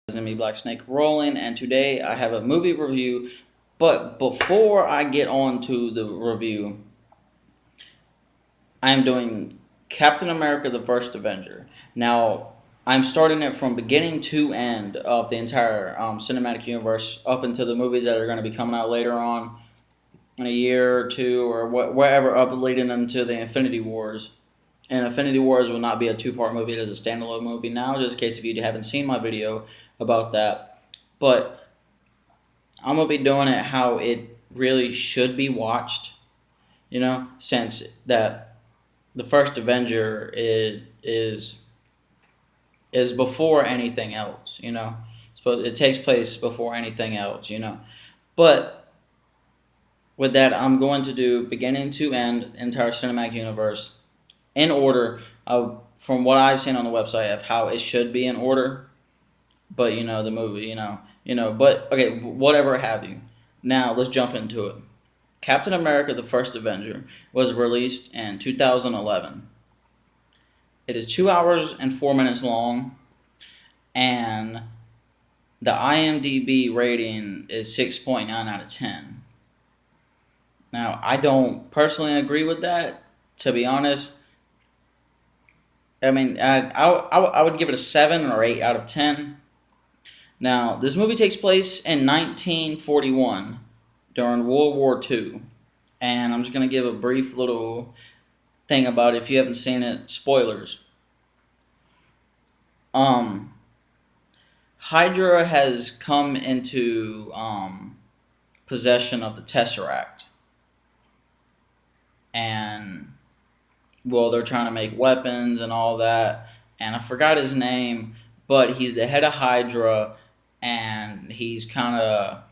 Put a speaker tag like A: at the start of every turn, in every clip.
A: Me Black Snake rolling, and today I have a movie review. But before I get on to the review, I am doing Captain America: The First Avenger. Now, I'm starting it from beginning to end of the entire cinematic universe up into the movies that are going to be coming out later on in a year or two or wherever up leading into the Infinity Wars. And Infinity Wars will not be a two-part movie; it is a standalone movie now. Just in case if you haven't seen my video about that, but I'm gonna be doing it how it really should be watched. Since that the first Avenger is before anything else. So it takes place before anything else. But with that, I'm going to do beginning to end entire cinematic universe in order of from what I've seen on the website of how it should be in order. But the movie, But okay, whatever have you. Now let's jump into it. Captain America: The First Avenger was released in 2011. It is 2 hours and 4 minutes long, and the IMDb rating is 6.9 out of 10. Now, I don't personally agree with that, to be honest. I mean, I would give it a 7 or 8 out of 10. Now, this movie takes place in 1941 during World War II. And I'm just going to give a brief little thing about it if you haven't seen it. Spoilers. Um, Hydra has come into possession of the Tesseract. And, well, they're trying to make weapons and all that. And I forgot his name, but he's the head of Hydra. And he's kind of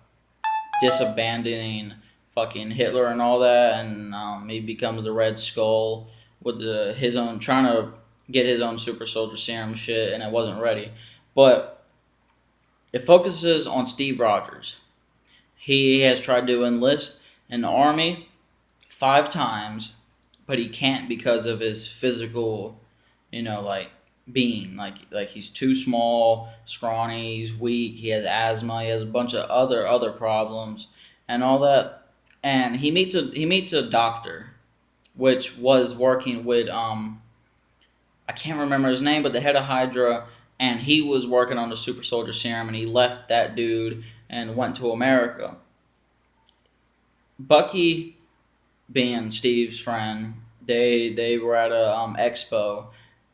A: disabandoning fucking Hitler and all that, and he becomes the Red Skull with his own trying to get his own super soldier serum shit, and it wasn't ready. But it focuses on Steve Rogers. He has tried to enlist in the army 5 times, but he can't because of his physical, like being like he's too small, scrawny, he's weak, he has asthma, he has a bunch of other problems and all that. And he meets a doctor, which was working with I can't remember his name, but the head of Hydra, and he was working on the super soldier serum, and he left that dude and went to America. Bucky, being Steve's friend, they were at a expo,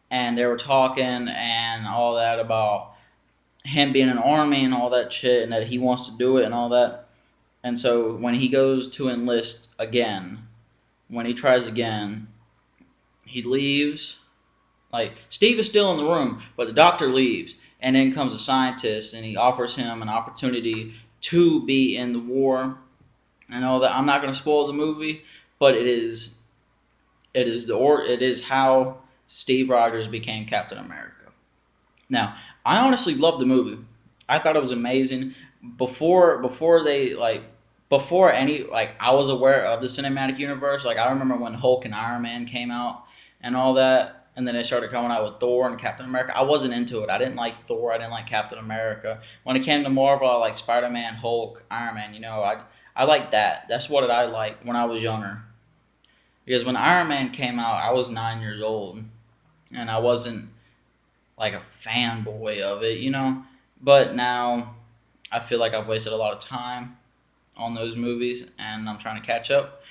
A: and they were talking and all that about him being in the army and all that shit, and that he wants to do it and all that. And so when he goes to enlist again, when he tries again, he leaves. Like, Steve is still in the room, but the doctor leaves, and then comes a scientist, and he offers him an opportunity to be in the war and all that. I'm not going to spoil the movie, but it is how Steve Rogers became Captain America. Now, I honestly loved the movie. I thought it was amazing. Before they before any I was aware of the cinematic universe. Like, I remember when Hulk and Iron Man came out and all that, and then they started coming out with Thor and Captain America. I wasn't into it. I didn't like Thor. I didn't like Captain America. When it came to Marvel, I liked Spider-Man, Hulk, Iron Man. I liked that. That's what I liked when I was younger. Because when Iron Man came out, I was 9 years old, and I wasn't like a fanboy of it. But now I feel like I've wasted a lot of time on those movies, and I'm trying to catch up.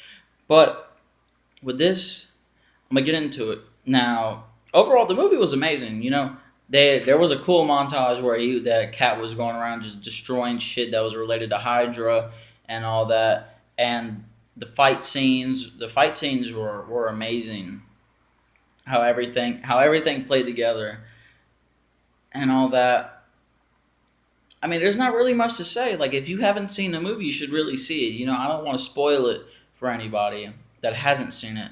A: But with this, I'm gonna get into it. Now, overall, the movie was amazing. There was a cool montage where that cat was going around just destroying shit that was related to Hydra and all that, and the fight scenes were amazing. How everything played together and all that. I mean, there's not really much to say. Like, if you haven't seen the movie, you should really see it. I don't want to spoil it for anybody that hasn't seen it.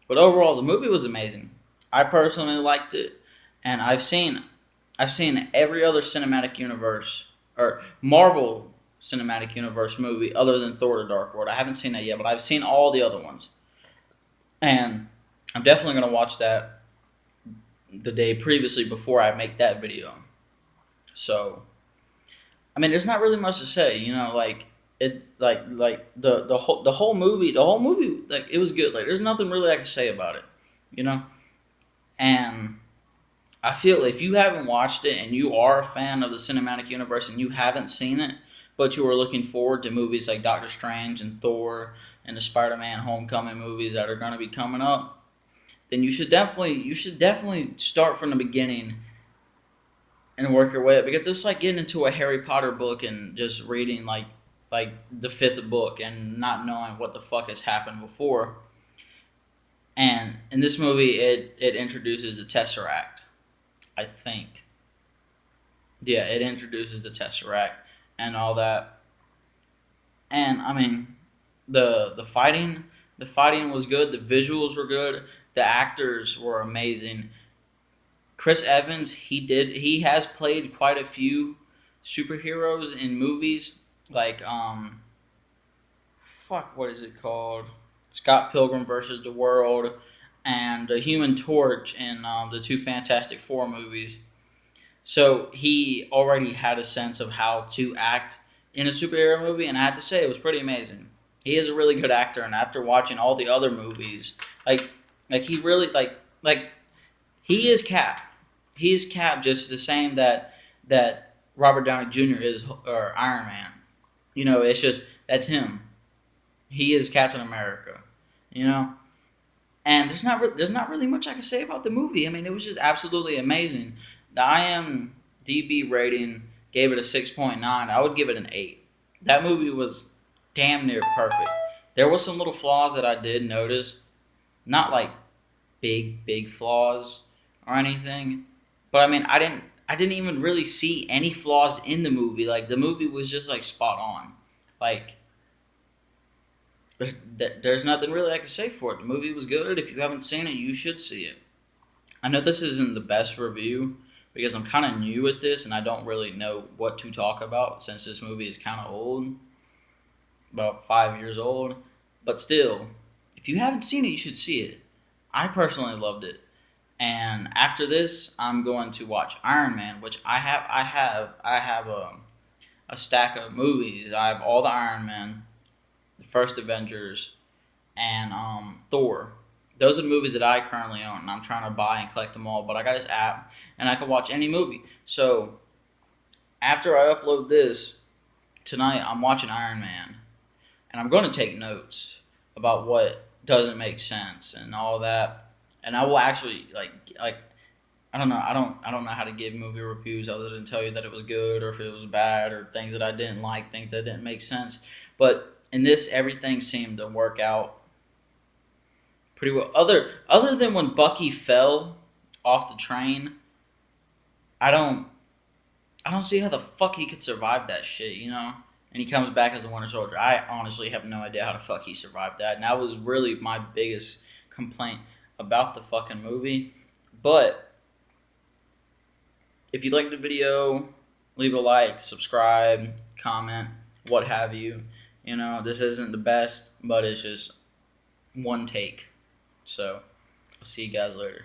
A: But overall, the movie was amazing. I personally liked it, and I've seen every other cinematic universe or Marvel cinematic universe movie other than Thor: The Dark World. I haven't seen that yet, but I've seen all the other ones, and I'm definitely gonna watch that the day previously before I make that video. So I mean, there's not really much to say, like it, like the whole movie, like it was good. Like, there's nothing really I can say about it, you know. And I feel if you haven't watched it and you are a fan of the cinematic universe and you haven't seen it, but you are looking forward to movies like Doctor Strange and Thor and the Spider-Man Homecoming movies that are going to be coming up, then you should definitely start from the beginning and work your way up, because it's like getting into a Harry Potter book and just reading like the fifth book and not knowing what the fuck has happened before. And in this movie, it introduces the Tesseract. I think, yeah, it introduces the Tesseract and all that. And I mean, the fighting was good. The visuals were good. The actors were amazing. Chris Evans, he has played quite a few superheroes in movies, like fuck, what is it called? Scott Pilgrim versus the World, and the Human Torch in the two Fantastic Four movies. So he already had a sense of how to act in a superhero movie, and I had to say it was pretty amazing. He is a really good actor, and after watching all the other movies, like he really like he is Cap. He is Cap, just the same that Robert Downey Jr. is, or Iron Man. It's just that's him. He is Captain America. You know, and there's not really much I can say about the movie. I mean, it was just absolutely amazing. The IMDb rating gave it a 6.9. I would give it an 8. That movie was damn near perfect. There was some little flaws that I did notice, not like big flaws or anything, but I mean, I didn't even really see any flaws in the movie. Like, the movie was just like spot on. Like, there's nothing really I can say for it. The movie was good. If you haven't seen it, you should see it. I know this isn't the best review because I'm kind of new at this and I don't really know what to talk about since this movie is kind of old, about 5 years old. But still, if you haven't seen it, you should see it. I personally loved it. And after this, I'm going to watch Iron Man, which I have a stack of movies. I have all the Iron Man, the first Avengers, and Thor. Those are the movies that I currently own, and I'm trying to buy and collect them all. But I got this app, and I can watch any movie. So after I upload this tonight, I'm watching Iron Man, and I'm going to take notes about what doesn't make sense and all that. And I will actually like I don't know. I don't know how to give movie reviews other than tell you that it was good or if it was bad or things that I didn't like, things that didn't make sense. But in this, everything seemed to work out pretty well. Other than when Bucky fell off the train, I don't I don't see how the fuck he could survive that shit. And he comes back as a Winter Soldier. I honestly have no idea how the fuck he survived that. And that was really my biggest complaint about the fucking movie. But if you liked the video, leave a like, subscribe, comment, what have you. This isn't the best, but it's just one take. So, I'll see you guys later.